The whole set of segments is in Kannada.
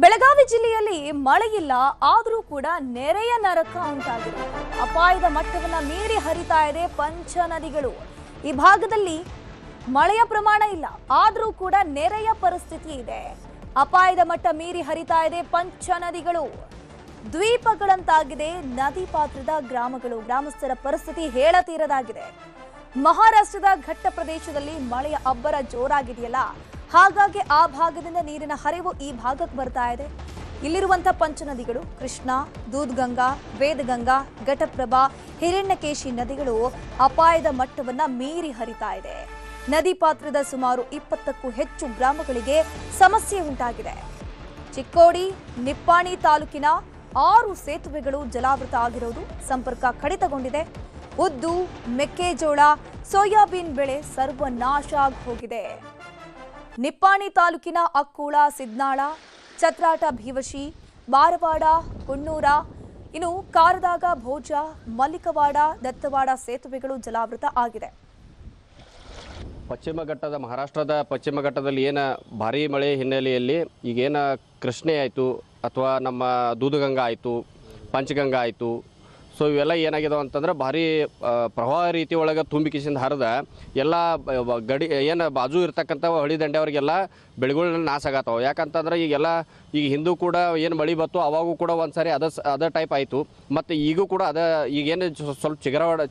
ಬೆಳಗಾವಿ ಜಿಲ್ಲೆಯಲ್ಲಿ ಮಳೆಯಿಲ್ಲ, ಆದರೂ ಕೂಡ ನೆರೆಯ ನರಕ ಉಂಟಾಗಿದೆ. ಅಪಾಯದ ಮಟ್ಟವನ್ನ ಮೀರಿ ಹರಿತಾ ಇದೆ ಪಂಚ ನದಿಗಳು. ಈ ಭಾಗದಲ್ಲಿ ಮಳೆಯ ಪ್ರಮಾಣ ಇಲ್ಲ, ಆದರೂ ಕೂಡ ನೆರೆಯ ಪರಿಸ್ಥಿತಿ ಇದೆ. ಅಪಾಯದ ಮಟ್ಟ ಮೀರಿ ಹರಿತಾ ಇದೆ ಪಂಚ ನದಿಗಳು. ದ್ವೀಪಗಳಂತಾಗಿದೆ ನದಿ ಪಾತ್ರದ ಗ್ರಾಮಗಳು. ಗ್ರಾಮಸ್ಥರ ಪರಿಸ್ಥಿತಿ ಹೇಳತೀರದಾಗಿದೆ. ಮಹಾರಾಷ್ಟ್ರದ ಘಟ್ಟ ಪ್ರದೇಶದಲ್ಲಿ ಮಳೆಯ ಅಬ್ಬರ ಜೋರಾಗಿದೆಯಲ್ಲ, ಹಾಗಾಗಿ ಆ ಭಾಗದಿಂದ ನೀರಿನ ಹರಿವು ಈ ಭಾಗಕ್ಕೆ ಬರ್ತಾ ಇದೆ. ಇಲ್ಲಿರುವಂತಹ ಪಂಚನದಿಗಳು ಕೃಷ್ಣ, ದೂದ್ಗಂಗಾ, ವೇದಗಂಗಾ, ಘಟಪ್ರಭಾ, ಹಿರಣ್ಯಕೇಶಿ ನದಿಗಳು ಅಪಾಯದ ಮಟ್ಟವನ್ನ ಮೀರಿ ಹರಿತಾ ಇದೆ. ನದಿ ಪಾತ್ರದ ಸುಮಾರು 20ಕ್ಕೂ ಹೆಚ್ಚು ಗ್ರಾಮಗಳಿಗೆ ಸಮಸ್ಯೆ ಉಂಟಾಗಿದೆ. ಚಿಕ್ಕೋಡಿ, ನಿಪ್ಪಾಣಿ ತಾಲೂಕಿನ 6 ಸೇತುವೆಗಳು ಜಲಾವೃತ ಆಗಿರುವುದು, ಸಂಪರ್ಕ ಕಡಿತಗೊಂಡಿದೆ. ಉದ್ದು, ಮೆಕ್ಕೆಜೋಳ, ಸೋಯಾಬೀನ್ ಬೆಳೆ ಸರ್ವನಾಶ ಆಗಿ ಹೋಗಿದೆ. ನಿಪ್ಪಾಣಿ ತಾಲೂಕಿನ ಅಕ್ಕೂಳ, ಸಿದ್ನಾಳ, ಛತ್ರಾಟ, ಭೀವಶಿ, ಬಾರವಾಡ, ಕುಣ್ಣೂರ, ಇನ್ನು ಕಾರದಾಗ, ಭೋಜ, ಮಲ್ಲಿಕವಾಡ, ದತ್ತವಾಡ ಸೇತುವೆಗಳು ಜಲಾವೃತ ಆಗಿದೆ. ಪಶ್ಚಿಮ ಘಟ್ಟದ ಮಹಾರಾಷ್ಟ್ರದ ಪಶ್ಚಿಮ ಘಟ್ಟದಲ್ಲಿ ಏನು ಭಾರೀ ಮಳೆ ಹಿನ್ನೆಲೆಯಲ್ಲಿ ಈಗೇನು ಕೃಷ್ಣೆ ಆಯಿತು ಅಥವಾ ನಮ್ಮ ದೂದಗಂಗಾ ಆಯಿತು, ಪಂಚಗಂಗಾ ಆಯಿತು, ಸೊ ಇವೆಲ್ಲ ಏನಾಗಿದಾವೆ ಅಂತಂದ್ರೆ ಭಾರಿ ಪ್ರವಾಹ ರೀತಿ ಒಳಗೆ ತುಂಬಿಕಿಸಿಂದ ಹರಿದ ಎಲ್ಲ ಗಡಿ ಏನು ಬಾಜು ಇರ್ತಕ್ಕಂಥ ಹಳಿ ದಂಡೆಯವ್ರಿಗೆಲ್ಲ ಬೆಳೆಗಳು ನಾಶ ಆಗತ್ತವೆ. ಯಾಕಂತಂದ್ರೆ ಈಗ ಹಿಂದೂ ಕೂಡ ಏನು ಮಳೆ ಬತ್ತು ಅವಾಗೂ ಕೂಡ ಒಂದು ಸಾರಿ ಅದ ಟೈಪ್ ಆಯಿತು. ಮತ್ತು ಈಗೂ ಕೂಡ ಈಗೇನು ಸ್ವಲ್ಪ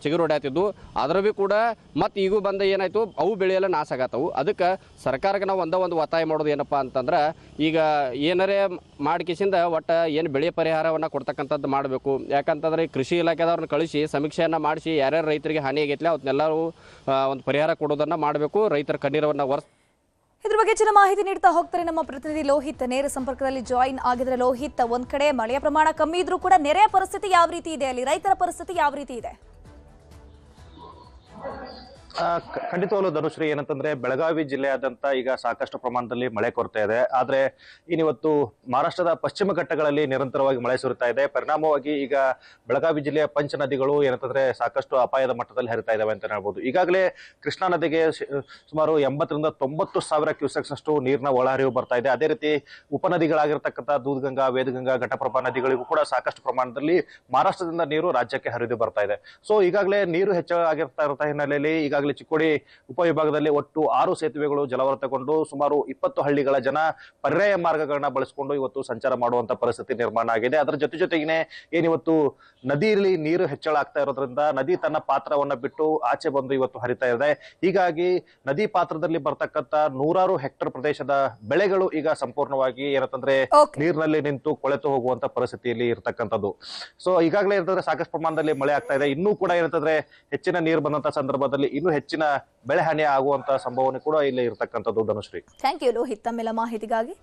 ಚಿಗುರು ಹೊಡ್ಯಾತಿದ್ದು ಅದ್ರ ಭೀ ಕೂಡ ಮತ್ತು ಈಗೂ ಬಂದ ಏನಾಯಿತು, ಅವು ಬೆಳೆಯೆಲ್ಲ ನಾಶ ಆಗತ್ತವು. ಅದಕ್ಕೆ ಸರ್ಕಾರಕ್ಕೆ ನಾವು ಒಂದು ಒತ್ತಾಯ ಮಾಡೋದು ಏನಪ್ಪ ಅಂತಂದ್ರೆ, ಈಗ ಏನಾರೇ ಮಾಡಿಕಿಸಿಂದ ಒಟ್ಟು ಏನು ಬೆಳೆ ಪರಿಹಾರವನ್ನು ಕೊಡ್ತಕ್ಕಂಥದ್ದು ಮಾಡಬೇಕು. ಯಾಕಂತಂದ್ರೆ ಕೃಷಿ ಇಲಾಖೆದವ್ರನ್ನ ಕಳಿಸಿ ಸಮೀಕ್ಷೆಯನ್ನು ಮಾಡಿಸಿ ಯಾರ್ಯಾರು ರೈತರಿಗೆ ಹಾನಿ ಆಗೈತಿಲ್ಲ ಅವನ್ನೆಲ್ಲರೂ ಒಂದು ಪರಿಹಾರ ಕೊಡೋದನ್ನು ಮಾಡಬೇಕು. ರೈತರ ಕಣ್ಣೀರವನ್ನು ಇದ್ರ ಬಗ್ಗೆ ಹೆಚ್ಚಿನ ಮಾಹಿತಿ ನೀಡ್ತಾ ಹೋಗ್ತಾರೆ ನಮ್ಮ ಪ್ರತಿನಿಧಿ ಲೋಹಿತ್. ನೇರ ಸಂಪರ್ಕದಲ್ಲಿ ಜಾಯಿನ್ ಆಗಿದ್ರೆ ಲೋಹಿತ್, ಒಂದ್ ಕಡೆ ಮಳೆಯ ಪ್ರಮಾಣ ಕಮ್ಮಿ ಇದ್ರೂ ಕೂಡ ನೆರೆಯ ಪರಿಸ್ಥಿತಿ ಯಾವ ರೀತಿ ಇದೆ, ಅಲ್ಲಿ ರೈತರ ಪರಿಸ್ಥಿತಿ ಯಾವ ರೀತಿ ಇದೆ? ಖಂಡಿತವಾಗ್ಲೂ ಧನುಶ್ರೀ, ಏನಂತಂದ್ರೆ ಬೆಳಗಾವಿ ಜಿಲ್ಲೆಯಾದಂತ ಈಗ ಸಾಕಷ್ಟು ಪ್ರಮಾಣದಲ್ಲಿ ಮಳೆ ಕೊರತೆ ಇದೆ. ಆದ್ರೆ ಇನ್ನಿವತ್ತು ಮಹಾರಾಷ್ಟ್ರದ ಪಶ್ಚಿಮ ಘಟ್ಟಗಳಲ್ಲಿ ನಿರಂತರವಾಗಿ ಮಳೆ ಸುರಿತಾ ಇದೆ. ಪರಿಣಾಮವಾಗಿ ಈಗ ಬೆಳಗಾವಿ ಜಿಲ್ಲೆಯ ಪಂಚ ನದಿಗಳು ಏನಂತಂದ್ರೆ ಸಾಕಷ್ಟು ಅಪಾಯದ ಮಟ್ಟದಲ್ಲಿ ಹರಿತಾ ಇದಾವೆ ಅಂತ ಹೇಳ್ಬೋದು. ಈಗಾಗಲೇ ಕೃಷ್ಣಾ ನದಿಗೆ ಸುಮಾರು 80ರಿಂದ 90 ಸಾವಿರ ಕ್ಯೂಸೆಕ್ಸ್ ಅಷ್ಟು ನೀರಿನ ಒಳಹರಿವು ಬರ್ತಾ ಇದೆ. ಅದೇ ರೀತಿ ಉಪನದಿಗಳಾಗಿರ್ತಕ್ಕಂಥ ದೂದ್ಗಂಗಾ, ವೇದಗಂಗಾ, ಘಟಪ್ರಭಾ ನದಿಗಳಿಗೂ ಕೂಡ ಸಾಕಷ್ಟು ಪ್ರಮಾಣದಲ್ಲಿ ಮಹಾರಾಷ್ಟ್ರದಿಂದ ನೀರು ರಾಜ್ಯಕ್ಕೆ ಹರಿದು ಬರ್ತಾ ಇದೆ. ಸೊ ಈಗಾಗಲೇ ನೀರು ಹೆಚ್ಚಾಗಿರ್ತಾ ಇರೋ ಹಿನ್ನೆಲೆಯಲ್ಲಿ ಈಗಾಗಲೇ ಚಿಕ್ಕೋಡಿ ಉಪವಿಭಾಗದಲ್ಲಿ ಒಟ್ಟು 6 ಸೇತುವೆಗಳು ಜಲಾವೃತಗೊಂಡು ಸುಮಾರು 20 ಹಳ್ಳಿಗಳ ಜನ ಪರ್ಯಾಯ ಮಾರ್ಗಗಳನ್ನ ಬಳಸಿಕೊಂಡು ಇವತ್ತು ಸಂಚಾರ ಮಾಡುವಂತ ಪರಿಸ್ಥಿತಿ ನಿರ್ಮಾಣ ಆಗಿದೆ. ಅದರ ಜೊತೆಗೇನೆ ಏನಿವತ್ತು ನದಿಯಲ್ಲಿ ನೀರು ಹೆಚ್ಚಳ ಆಗ್ತಾ ಇರೋದ್ರಿಂದ ನದಿ ತನ್ನ ಪಾತ್ರವನ್ನ ಬಿಟ್ಟು ಆಚೆ ಬಂದು ಇವತ್ತು ಹರಿತಾ ಇದೆ. ಹೀಗಾಗಿ ನದಿ ಪಾತ್ರದಲ್ಲಿ ಬರ್ತಕ್ಕಂಥ 100 ಹೆಕ್ಟರ್ ಪ್ರದೇಶದ ಬೆಳೆಗಳು ಈಗ ಸಂಪೂರ್ಣವಾಗಿ ಏನಂತಂದ್ರೆ ನೀರಿನಲ್ಲಿ ನಿಂತು ಕೊಳೆತು ಹೋಗುವಂತ ಪರಿಸ್ಥಿತಿಯಲ್ಲಿ ಇರ್ತಕ್ಕಂಥದ್ದು. ಸೊ ಈಗಾಗಲೇ ಏನಂತಂದ್ರೆ ಸಾಕಷ್ಟು ಪ್ರಮಾಣದಲ್ಲಿ ಮಳೆ ಆಗ್ತಾ ಇದೆ. ಇನ್ನೂ ಕೂಡ ಏನಂತಂದ್ರೆ ಹೆಚ್ಚಿನ ನೀರು ಬಂದಂತ ಸಂದರ್ಭದಲ್ಲಿ ಇನ್ನೂ ಹೆಚ್ಚಿನ ಬೆಳೆ ಹಾನಿ ಆಗುವಂತ ಸಂಭವನೆ ಕೂಡ ಇಲ್ಲಿ ಇರತಕ್ಕಂಥದ್ದು ಧನುಶ್ರೀ. ಥ್ಯಾಂಕ್ ಯು ಲೋಹಿತ್ ತಮ್ಮೆಲ್ಲ ಮಾಹಿತಿಗಾಗಿ.